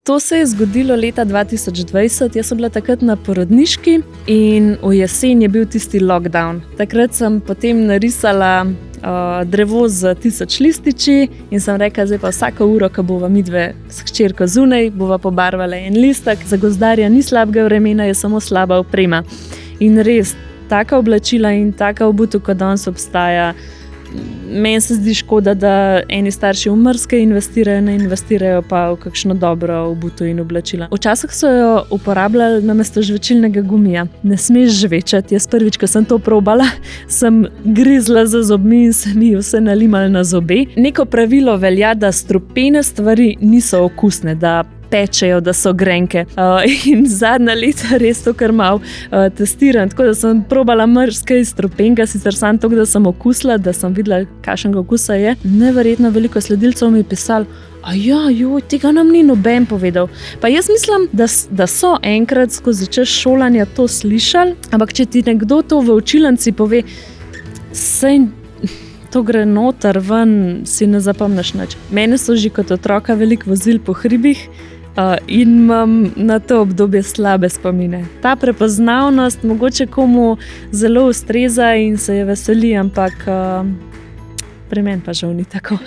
To se je zgodilo leta 2020, jaz sem bila takrat na porodniški in v jesen je bil tisti lockdown. Takrat sem potem narisala drevo z 1000 lističi in sem rekla, zdaj pa vsako uro, ko bova midve s hčerko zunaj, bova pobarvala en listek. Za gozdarja ni slabega vremena, je samo slaba oprema. In res, taka oblačila in taka obutev, kot danes obstaja, meni se zdi škoda, da eni starši v mrzke investirajo, ne investirajo pa v kakšno dobro obutev in oblačila. Včasih so jo uporabljali namesto žvečilnega gumija. Ne smeš žvečati. Jaz prvič, ko sem to probala, sem grizla z zobmi in se mi vse nalimalo na zobe. Neko pravilo velja, da strupene stvari niso okusne, da pečejo, da so grenke. In zadnja leta res to kar malo testiram. Tako da sem probala mrzke iz strupenega, sicer samo to, da sem okusila, da sem videla, kakšnega okusa je. Neverjetno veliko sledilcev mi je pisalo, tega nam ni noben povedal. Pa jaz mislim, da so enkrat skozi čas šolanja to slišali, ampak če ti nekdo to v učilnici pove, sej to gre noter ven, si ne zapomniš nič. Mene so že kot otroka veliko vozili po hribih, in imam na to obdobje slabe spomine. Ta prepoznavnost mogoče komu zelo ustreza in se je veseli, ampak pri meni pa žal ni tako.